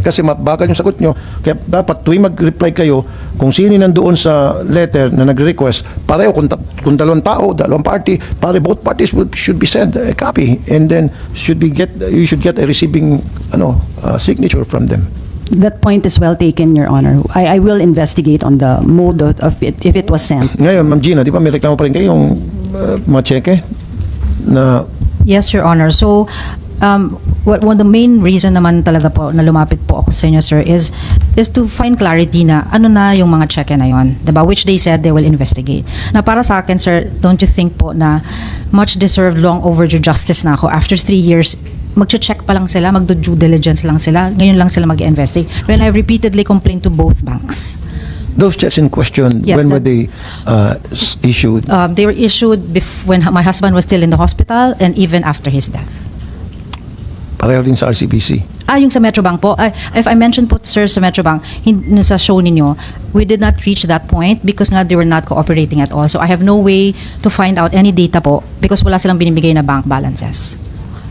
S2: kasi matbagal yung sagot nyo. Kaya dapat tuwing mag-reply kayo, kung sino nandoon sa letter na nag-request, pareho, kung dalawang tao, dalawang party, pare both parties should be sent a copy. And then, you should get a receiving signature from them.
S8: That point is well taken, Your Honor. I will investigate on the mode of it, if it was sent.
S2: Ngayon, Ma'am Gina, di ba may reklamo pa rin kayo yung mga cheque na
S4: Yes, Your Honor. So, one the main reason naman talaga po na lumapit po ako sa inyo, sir, is to find clarity na ano na yung mga cheque na yon, diba? Which they said they will investigate. Na para sa akin, sir, don't you think po na much deserved long overdue justice na ako after 3 years, magche-check pa lang sila, magdo-due diligence lang sila, ngayon lang sila mag-investigate. When I repeatedly complained to both banks.
S2: those checks in question,
S4: Yes,
S2: when were
S4: that-
S2: they issued?
S4: They were issued when my husband was still in the hospital and even after his death.
S2: Pareho din sa RCBC.
S4: Yung sa Metrobank po, if I mentioned po, sir, sa Metrobank, sa show ninyo, we did not reach that point because nga they were not cooperating at all. So I have no way to find out any data po because wala silang binibigay na bank balances.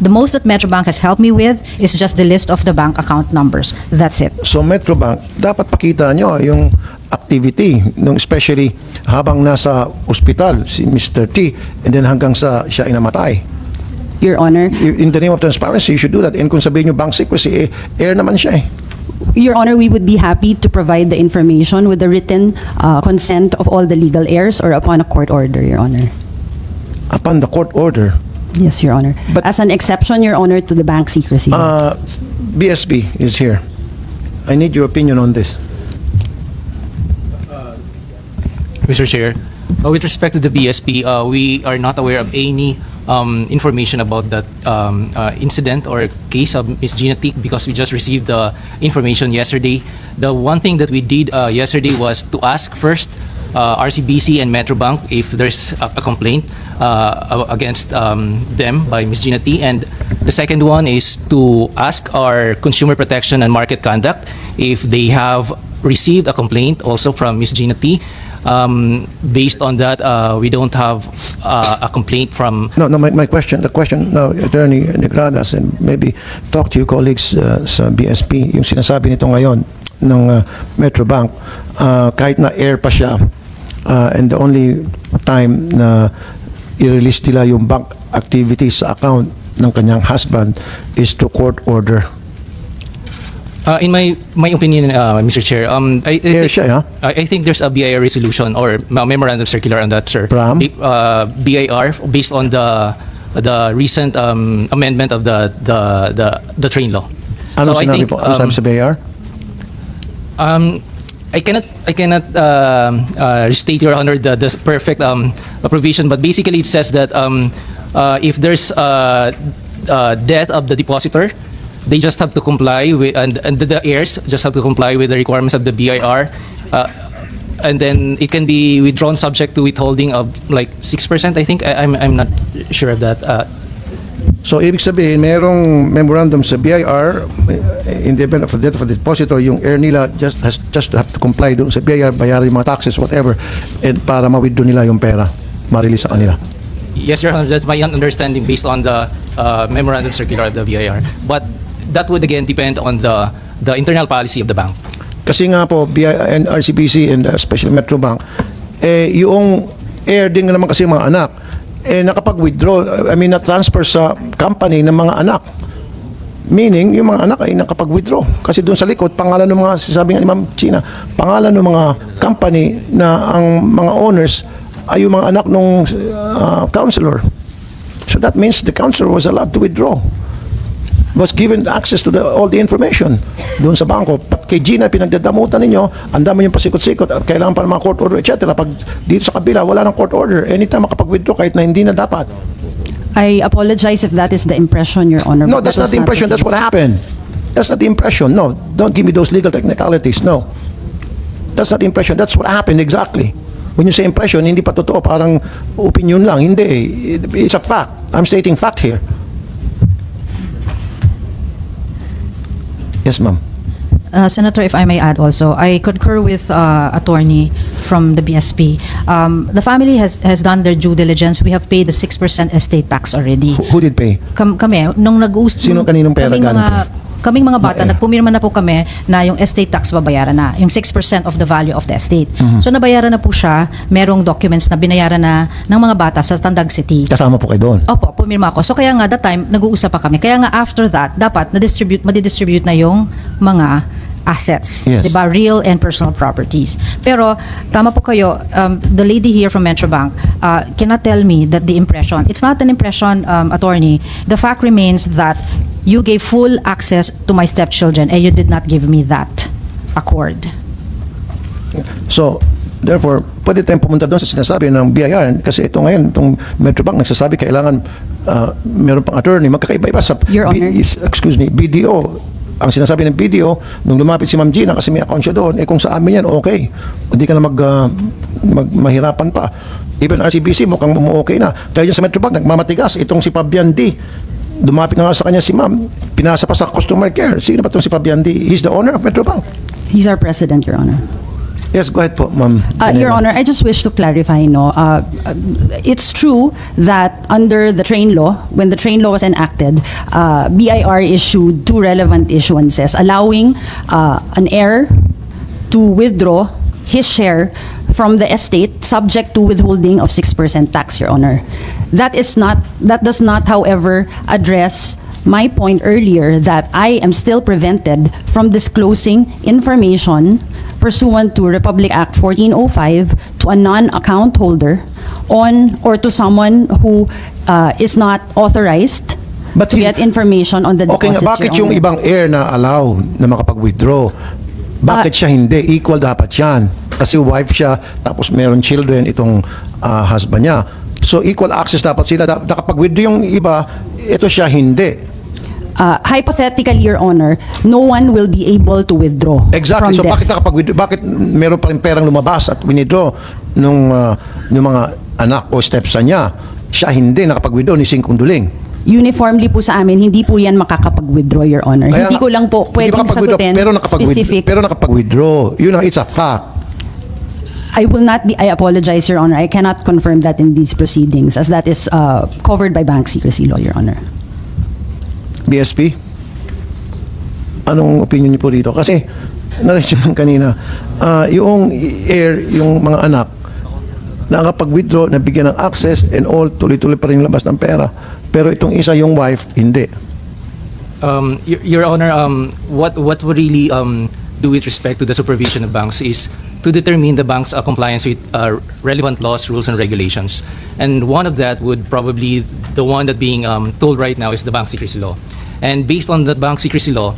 S4: The most that Metrobank has helped me with is just the list of the bank account numbers. That's it.
S2: So Metrobank, dapat pakita nyo yung activity, nung especially habang nasa ospital si Mr. T and then hanggang sa siya inamatay.
S8: Your Honor,
S2: In the name of transparency, you should do that. And kung sabihin nyo bank secrecy, air naman siya eh.
S8: Your Honor, we would be happy to provide the information with the written consent of all the legal heirs or upon a court order, Your Honor.
S2: Upon the court order,
S8: Yes, Your Honor.
S2: But-
S8: As an exception, Your Honor, to the bank secrecy.
S2: BSB is here. I need your opinion on this.
S10: Mr. Chair, with respect to the BSP, we are not aware of any information about that incident or case of Ms. Gina Tick because we just received the information yesterday. The one thing that we did yesterday was to ask first RCBC and Metrobank if there's a complaint against them by Ms. Gina T. And the second one is to ask our Consumer Protection and Market Conduct if they have received a complaint also from Ms. Gina T. Based on that, we don't have a complaint from.
S2: No, my question, no, Attorney Negradas, and maybe talk to your colleagues sa BSP, yung sinasabi nito ngayon ng Metrobank, kahit na air pa siya, and the only time na i-release nila yung bank activities sa account ng kanyang husband is to court order.
S10: In my opinion, Mr. Chair,
S2: Air siya, ha?
S10: I think there's a BIR resolution or memorandum circular on that, sir.
S2: From?
S10: BIR based on the recent amendment of the train law.
S2: Ano
S10: So I
S2: sinabi
S10: think,
S2: po? Ano sabi sa BIR?
S10: I cannot restate, Your Honor, the perfect provision, but basically it says that if there's death of the depositor, they just have to comply with, and the heirs just have to comply with the requirements of the BIR, and then it can be withdrawn subject to withholding of like 6%. I think I'm not sure of that.
S2: So, ibig sabihin, merong memorandum sa BIR, in the event of the death of the depositor, yung heir nila just have to comply doon sa BIR, bayaran yung mga taxes, whatever, and para ma-withdraw nila yung pera, ma-release sa kanila.
S10: Yes, Your Honor, that's my understanding based on the memorandum circular of the BIR. But that would again depend on the internal policy of the bank.
S2: Kasi nga po, BIR and RCBC and especially Metrobank, yung heir din naman kasi mga anak, nakapag-withdraw, na-transfer sa company ng mga anak. Meaning, yung mga anak ay nakapag-withdraw. Kasi doon sa likod, pangalan ng mga, sabi nga ni Ma'am China, pangalan ng mga company na ang mga owners ay yung mga anak ng counselor. So that means the counselor was allowed to withdraw. Was given access to all the information doon sa bangko. Pat kay Gina, pinagdadamutan ninyo, ang dami yung pasikot-sikot, kailangan pa ng mga court order, etc. Pag dito sa kabila, wala ng court order. Anytime makapag-withdraw kahit na hindi na dapat.
S8: I apologize if that is the impression, Your Honor.
S2: No,
S8: but
S2: that's
S8: that
S2: not
S8: was
S2: the impression. That's what
S8: case.
S2: happened. That's not the impression. No, don't give me those legal technicalities. No. That's not the impression. That's what happened exactly. When you say impression, hindi pa totoo, parang opinion lang. Hindi. It's a fact. I'm stating fact here. Yes, ma'am.
S4: Senator, if I may add also, I concur with attorney from the BSP. The family has done their due diligence. We have paid the 6% estate tax already.
S2: Who did pay?
S4: Kami, nung nag-uus...
S2: Sino kaninong pera
S4: kaming
S2: galing
S4: mga, kaming mga bata, nagpumirma na po kami na yung estate tax babayaran na, yung 6% of the value of the estate. So nabayaran na po siya, merong documents na binayaran na ng mga bata sa Tandag City.
S2: Kasama po kayo doon?
S4: Opo, pumirma ako. So kaya nga that time, nag-uusap pa kami. Kaya nga after that, dapat madidistribute na yung mga assets,
S2: Yes.
S4: diba? Real and personal properties. Pero tama po kayo, the lady here from Metrobank cannot tell me that the impression, it's not an impression, attorney. The fact remains that you gave full access to my stepchildren and you did not give me that accord.
S2: So, therefore, pwede tayong pumunta doon sa sinasabi ng BIR kasi ito ngayon, itong Metrobank nagsasabi kailangan meron pang attorney, magkakaiba-iba sa
S8: Your Honor.
S2: BDO. Ang sinasabi ng BDO, nung lumapit si Ma'am Gina kasi may account siya doon, kung sa amin yan, okay. Hindi ka na mahirapan pa. Even RCBC, mukhang okay na. Kaya dyan sa Metrobank, nagmamatigas. Itong si Fabian D, lumapit na nga sa kanya si Ma'am, pinasa pa sa customer care. Sino ba itong si Fabian D? He's the owner of Metrobank.
S8: He's our president, Your Honor.
S2: Yes, go ahead po, Ma'am.
S8: Your Honor, I just wish to clarify, it's true that under the train law, when the train law was enacted, BIR issued 2 relevant issuances allowing an heir to withdraw his share from the estate subject to withholding of 6% tax, Your Honor. That does not, however, address my point earlier that I am still prevented from disclosing information pursuant to Republic Act 1405 to a non-account holder on or to someone who is not authorized to get information on the
S2: Okay
S8: deposits,
S2: nga, bakit
S8: Your
S2: yung
S8: Honor.
S2: ibang heir na allow na makapag-withdraw? Bakit siya hindi? Equal dapat yan. Kasi wife siya, tapos meron children itong husband niya. So equal access dapat sila. Nakapag-withdraw yung iba, ito siya hindi.
S8: Hypothetically, Your Honor, no one will be able to withdraw
S2: Exactly. So
S8: from death.
S2: bakit nakapag-withdraw? Bakit meron pa rin perang lumabas at withdraw nung mga anak o stepson niya? Siya hindi nakapag-withdraw ni Singkong Duling.
S8: Uniformly po sa amin, hindi po yan makakapag-withdraw, Your Honor.
S2: Kaya
S8: Hindi
S2: nga,
S8: ko lang po
S2: hindi
S8: pwedeng
S2: makapag-withdraw,
S8: sagutin specific.
S2: Pero nakapag-withdraw. Yun ang it's a fact.
S8: I apologize, Your Honor. I cannot confirm that in these proceedings as that is covered by bank secrecy law, Your Honor.
S2: BSP? Anong opinion niyo po dito? Kasi, narinig mo kanina, yung heir, yung mga anak, nakapag-withdraw, nabigyan ng access and all, tuloy-tuloy pa rin yung labas ng pera. Pero itong isa, yung wife, hindi.
S10: Your Honor, what we really do with respect to the supervision of banks is to determine the bank's compliance with relevant laws, rules, and regulations. And one of that would probably, the one that being told right now is the bank secrecy law. And based on the bank secrecy law,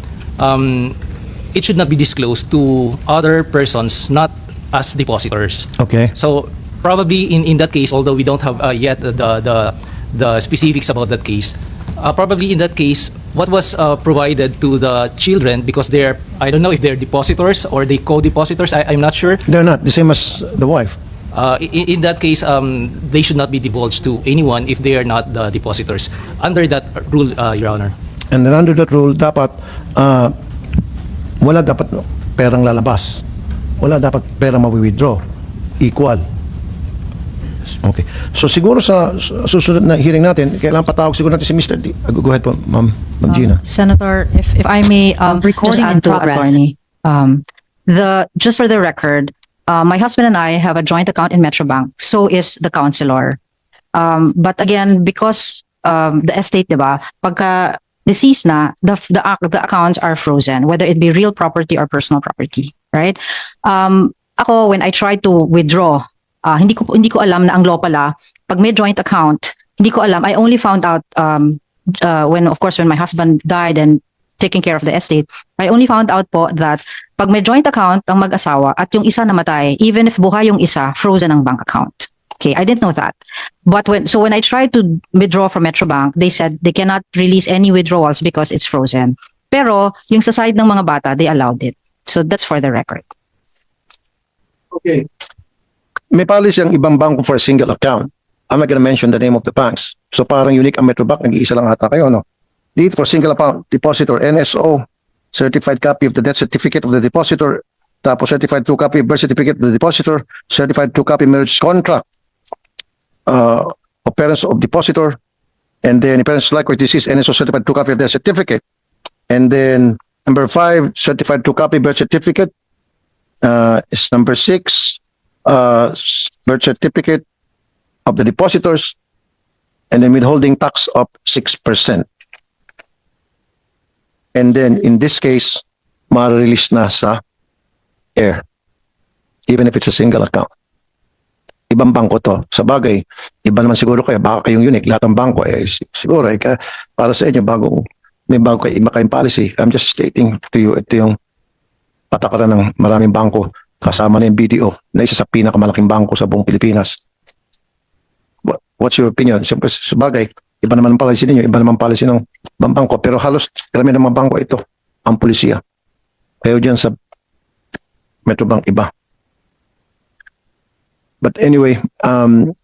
S10: it should not be disclosed to other persons, not as depositors.
S2: Okay.
S10: So probably in that case, although we don't have yet the specifics about that case, probably in that case, what was provided to the children, because they're, I don't know if they're depositors or they co-depositors, I'm not sure.
S2: They're not the same as the wife.
S10: In that case, they should not be divulged to anyone if they are not the depositors. Under that rule, Your Honor.
S2: And then under that rule, dapat wala dapat perang lalabas. Wala dapat perang mawi-withdraw. Equal. Okay. So siguro sa susunod na hearing natin, kailangan patawag siguro natin si Mr. D. Go ahead po, Ma'am Gina.
S4: Senator, if I may,
S11: Recording
S4: just
S11: in
S4: add to
S11: progress.
S4: attorney, just for the record, my husband and I have a joint account in Metrobank. So is the counselor. But again, because the estate, diba, pagka deceased na, the accounts are frozen, whether it be real property or personal property, right? Ako, when I try to withdraw, hindi ko alam na ang law pala, pag may joint account, hindi ko alam. I only found out when my husband died and taking care of the estate, I only found out po that pag may joint account ang mag-asawa at yung isa namatay, even if buhay yung isa, frozen ang bank account. Okay, I didn't know that. But when I tried to withdraw from Metrobank, they said they cannot release any withdrawals because it's frozen. Pero yung sa side ng mga bata, they allowed it. So that's for the record.
S2: Okay. May policy ang ibang bangko for a single account. I'm not gonna mention the name of the banks. So parang unique ang Metrobank, nag-iisa lang ata kayo, no? Dito for single account depositor, NSO, certified copy of the death certificate of the depositor, tapos certified true copy of birth certificate of the depositor, certified true copy marriage contract, of parents of depositor, and then if parents likewise deceased, and also certified true copy of death certificate. And then number 5, certified true copy birth certificate. Is number 6, birth certificate of the depositors, and then withholding tax of 6%. And then in this case, ma-release na sa air, even if it's a single account. Ibang bangko to. Sa bagay, iba naman siguro kayo, baka kayong unique, lahat ng bangko, siguro, para sa inyo, may bago kayo, iba kayong policy. I'm just stating to you, ito yung patakaran ng maraming bangko, kasama na yung BDO, na isa sa pinakamalaking bangko sa buong Pilipinas. What's your opinion? Siyempre, sa bagay, iba naman ang policy ninyo, iba naman policy ng bangko, pero halos karamihan ng mga bangko ito, ang polisiya. Kayo dyan sa Metrobank iba. But anyway,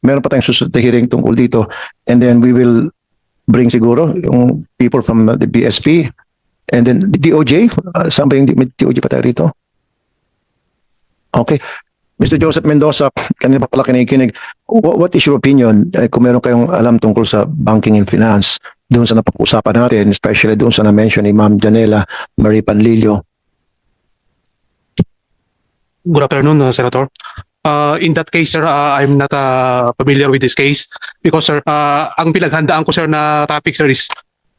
S2: meron pa tayong susunod na hearing tungkol dito, and then we will bring siguro yung people from the BSP, and then the DOJ, saan ba yung DOJ pa tayo rito? Okay. Mr. Joseph Mendoza, kanina pa pala kinikinig, what is your opinion kung meron kayong alam tungkol sa banking and finance doon sa napag-usapan natin, especially doon sa na-mention ni Ma'am Janela Marie Panlilio?
S11: Good afternoon, Senator. In that case, sir, I'm not familiar with this case because, sir, ang pinaghandaan ko, sir, na topic, sir, is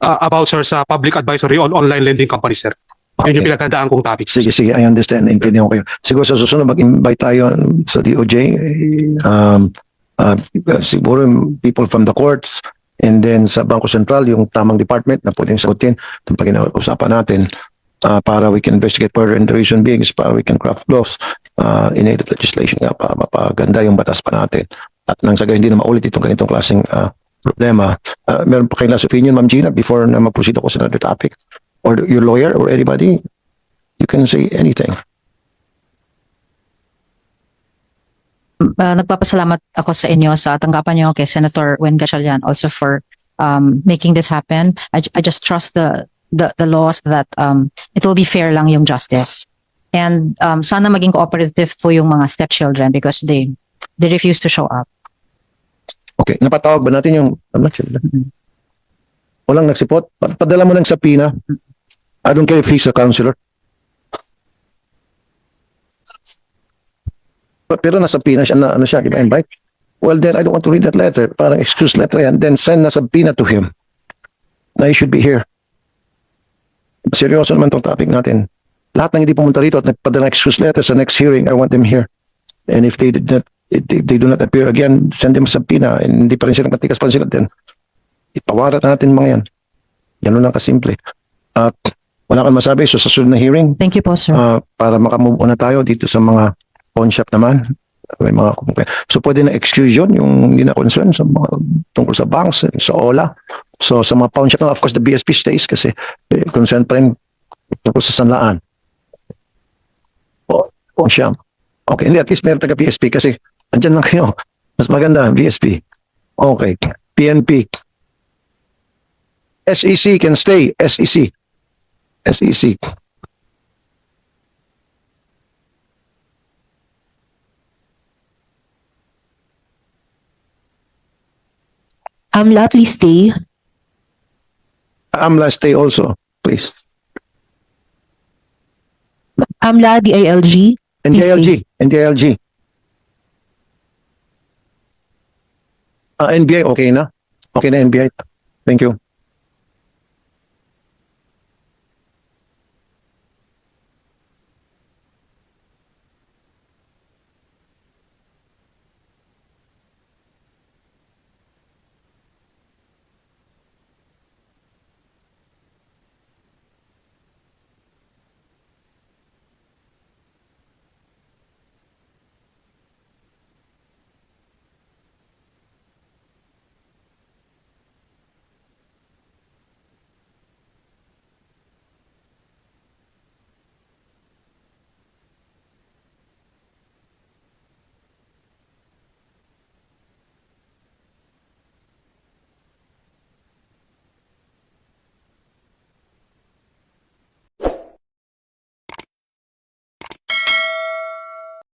S11: about, sir, sa public advisory on online lending company, sir. Yun yung pinaghandaan kong topic.
S2: Sige, I understand. Intindihan ko kayo. Siguro sa susunod, mag-invite tayo sa DOJ. Siguro people from the courts, and then sa Bangko Sentral, yung tamang department na pwedeng sagutin itong pag-usapan natin para we can investigate further, and the reason being is para we can craft laws in aid of legislation nga para mapaganda yung batas pa natin. At nang sa gayon, hindi na maulit itong ganitong klaseng problema. Meron pa kayong last opinion, Ma'am Gina, before na mag-proceed ako sa another topic? Or your lawyer or anybody, you can say anything.
S4: Nagpapasalamat ako sa inyo sa tanggapan niyo kay Senator Wen Gatchalian also for making this happen. I just trust the laws that it will be fair lang yung justice. And sana maging cooperative po yung mga stepchildren because they refuse to show up.
S2: Okay, napatawag ba natin yung walang nagsipot? Padala mo lang sa PINA. I don't care if he's a counselor. Pero nasa PINA siya, ano siya, invite? Well, then I don't want to read that letter. Parang excuse letter yan. Then send nasa PINA to him. Na he should be here. Seryoso naman tong topic natin. Lahat ng hindi pumunta rito at nagpadala excuse letter sa next hearing, I want them here. And if they do not appear again, send them sa PINA. And hindi pa rin sila matikas pa rin sila din. Ipawarat natin mga yan. Yan lang kasimple. At wala kang masabi sa susunod na hearing?
S4: Thank you po, sir.
S2: Para makamove on na tayo dito sa mga pawn shop naman. May mga so pwede na excuse yun, yung hindi na concern sa mga tungkol sa banks, sa OLA. So sa mga pawn shop na, of course, the BSP stays kasi concern pa rin tungkol sa sanlaan. Pawn shop. Okay, hindi, at least meron taga BSP kasi andyan lang kayo. Mas maganda, BSP. Okay. PNP. SEC can stay. SEC.
S6: AMLA, please stay.
S2: AMLA stay also, please.
S6: AMLA, DILG.
S2: And
S6: please stay.
S2: DILG. NBI, okay na? Okay na, NBI. Thank you.